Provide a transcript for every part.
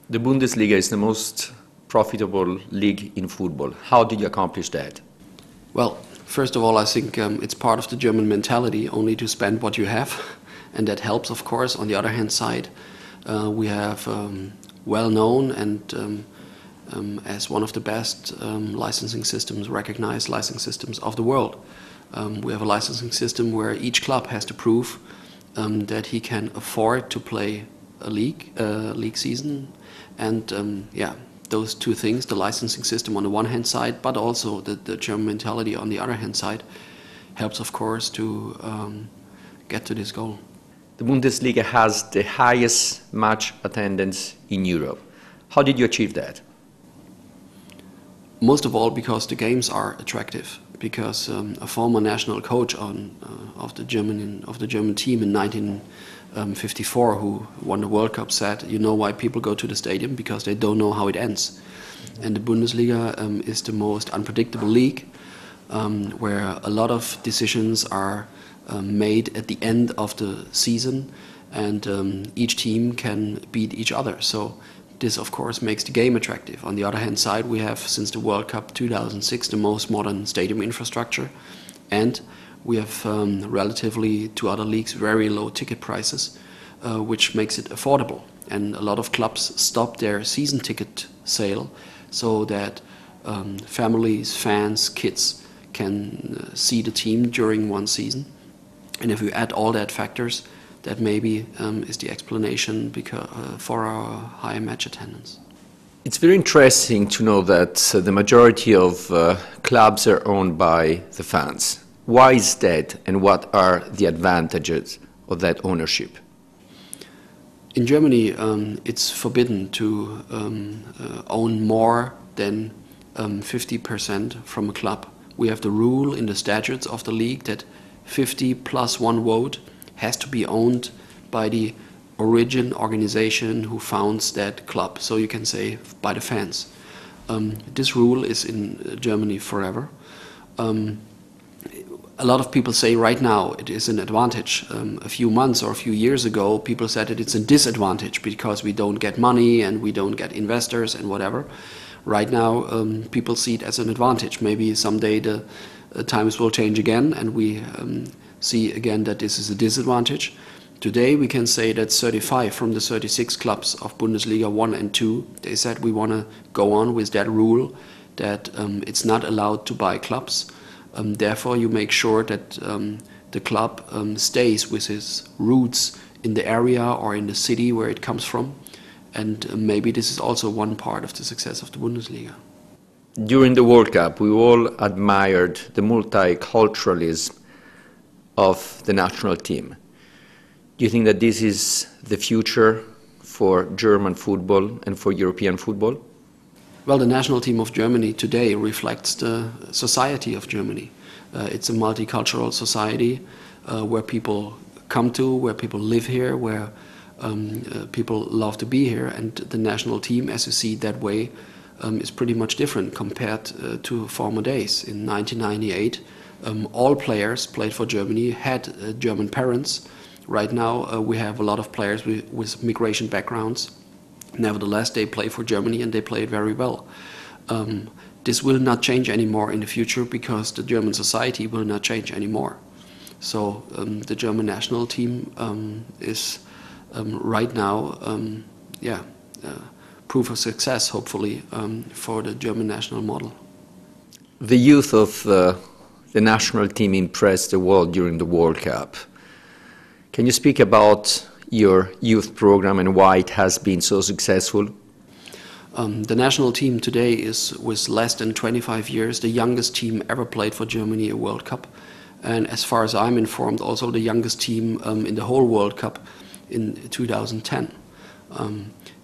The Bundesliga is the most profitable league in football. How did you accomplish that? Well, first of all, I think it's part of the German mentality only to spend what you have, and that helps, of course. On the other hand side, we have well-known and as one of the best licensing systems, recognized licensing systems of the world. We have a licensing system where each club has to prove that he can afford to play a league season, and those two things, the licensing system on the one hand side, but also the German mentality on the other hand side, helps, of course, to get to this goal. The Bundesliga has the highest match attendance in Europe. How did you achieve that? Most of all because the games are attractive. Because a former national coach of the German team in 1954, who won the World Cup, said, "You know why people go to the stadium? Because they don't know how it ends." And the Bundesliga is the most unpredictable league, where a lot of decisions are made at the end of the season, and each team can beat each other. So this, of course, makes the game attractive. On the other hand side, we have, since the World Cup 2006, the most modern stadium infrastructure, and we have, relatively to other leagues, very low ticket prices, which makes it affordable. And a lot of clubs stop their season ticket sale so that families, fans, kids can see the team during one season. And if we add all that factors, that maybe is the explanation for our high match attendance. It's very interesting to know that the majority of clubs are owned by the fans. Why is that, and what are the advantages of that ownership? In Germany, it's forbidden to own more than 50% from a club. We have the rule in the statutes of the league that 50 plus one vote has to be owned by the origin organization who founds that club. So you can say by the fans. This rule is in Germany forever. A lot of people say right now it is an advantage. A few months or a few years ago, people said that it's a disadvantage because we don't get money and we don't get investors and whatever. Right now, people see it as an advantage. Maybe someday the times will change again and we see again that this is a disadvantage. Today we can say that 35 from the 36 clubs of Bundesliga 1 and 2, they said we want to go on with that rule that it's not allowed to buy clubs. Therefore you make sure that the club stays with his roots in the area or in the city where it comes from. And maybe this is also one part of the success of the Bundesliga. During the World Cup, we all admired the multiculturalism of the national team. Do you think that this is the future for German football and for European football? Well, the national team of Germany today reflects the society of Germany. It's a multicultural society where people come to, where people live here, where people love to be here, and the national team, as you see it that way, is pretty much different compared to former days. In 1998, all players played for Germany had German parents. Right now we have a lot of players with migration backgrounds. Nevertheless, they play for Germany and they play very well. This will not change anymore in the future because the German society will not change anymore. So the German national team is right now proof of success, hopefully, for the German national model. The youth of the national team impressed the world during the World Cup. Can you speak about your youth program and why it has been so successful? The national team today is, with less than 25 years, the youngest team ever played for Germany a World Cup. And as far as I'm informed, also the youngest team in the whole World Cup in 2010.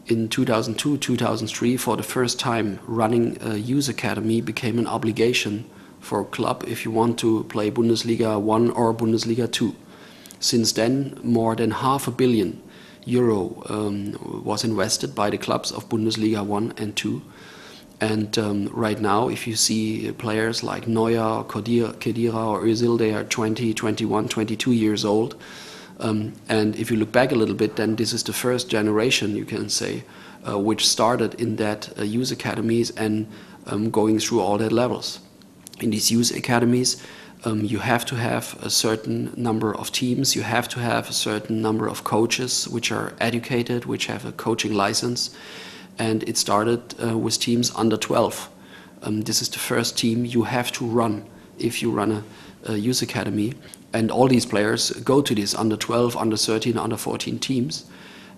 In 2002, 2003, for the first time, running a youth academy became an obligation for a club if you want to play Bundesliga 1 or Bundesliga 2. Since then, more than €500 million was invested by the clubs of Bundesliga 1 and 2. And right now, if you see players like Neuer, Khedira or Özil, they are 20, 21, 22 years old. And if you look back a little bit, then this is the first generation, you can say, which started in that youth academies and going through all that levels. In these youth academies, you have to have a certain number of teams, you have to have a certain number of coaches which are educated, which have a coaching license. And it started with teams under 12. This is the first team you have to run if you run a youth academy. And all these players go to these under 12, under 13, under 14 teams.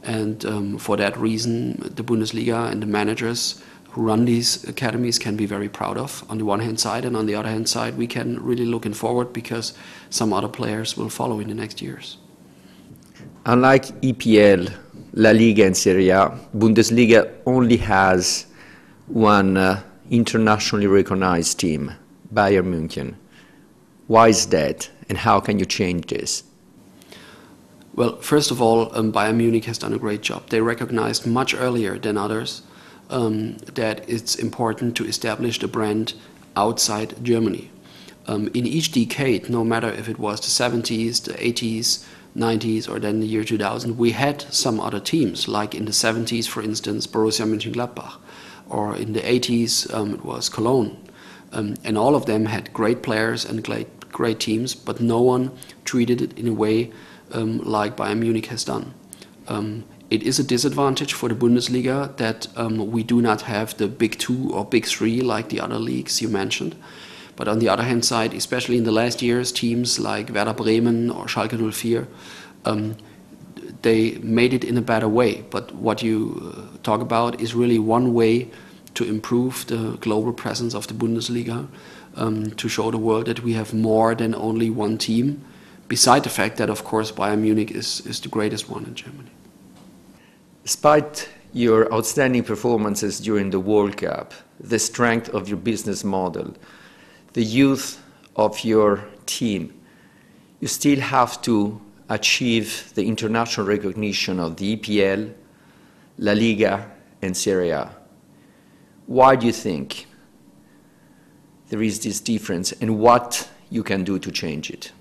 And for that reason, the Bundesliga and the managers who run these academies can be very proud of, on the one hand side. And on the other hand side, we can really looking forward because some other players will follow in the next years. Unlike EPL, La Liga and Serie A, Bundesliga only has one internationally recognized team, Bayern München. Why is that, and how can you change this? Well, first of all, Bayern Munich has done a great job. They recognized much earlier than others that it's important to establish the brand outside Germany. In each decade, no matter if it was the 70s, the 80s, 90s, or then the year 2000, we had some other teams, like in the 70s, for instance, Borussia Mönchengladbach, or in the 80s, it was Cologne. And all of them had great players and great teams, but no one treated it in a way like Bayern Munich has done. It is a disadvantage for the Bundesliga that we do not have the big two or big three like the other leagues you mentioned. But on the other hand side, especially in the last years, teams like Werder Bremen or Schalke 04, they made it in a better way. But what you talk about is really one way to improve the global presence of the Bundesliga, to show the world that we have more than only one team, beside the fact that, of course, Bayern Munich is the greatest one in Germany. Despite your outstanding performances during the World Cup, the strength of your business model, the youth of your team, you still have to achieve the international recognition of the EPL, La Liga and Serie A. Why do you think there is this difference, and what you can do to change it?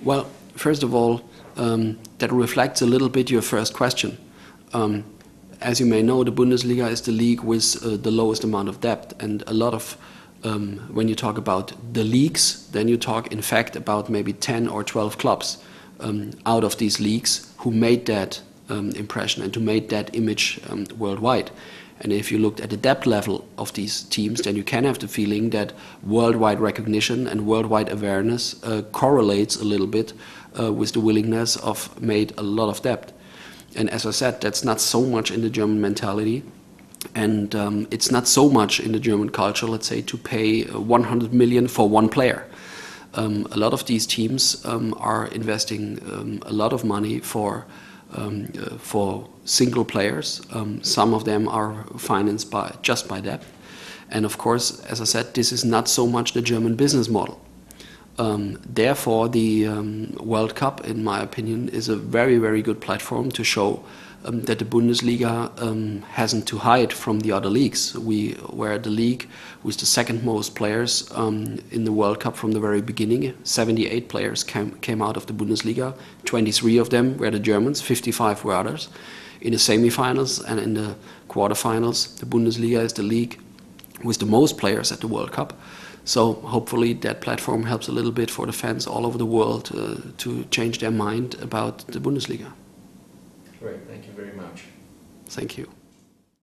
Well, first of all, that reflects a little bit your first question. As you may know, the Bundesliga is the league with the lowest amount of debt, and a lot of when you talk about the leagues, then you talk in fact about maybe 10 or 12 clubs out of these leagues who made that impression and who made that image worldwide. And if you looked at the debt level of these teams, then you can have the feeling that worldwide recognition and worldwide awareness correlates a little bit with the willingness of made a lot of debt. And as I said, that's not so much in the German mentality. And it's not so much in the German culture, let's say, to pay 100 million for one player. A lot of these teams are investing a lot of money for single players. Some of them are financed just by debt. And of course, as I said, this is not so much the German business model. Therefore, the World Cup, in my opinion, is a very, very good platform to show that the Bundesliga hasn't to hide from the other leagues. We were the league with the second most players in the World Cup from the very beginning. 78 players came out of the Bundesliga. 23 of them were the Germans, 55 were others. In the semi-finals and in the quarterfinals, the Bundesliga is the league with the most players at the World Cup. So hopefully that platform helps a little bit for the fans all over the world to change their mind about the Bundesliga. Great, thank you very much. Thank you.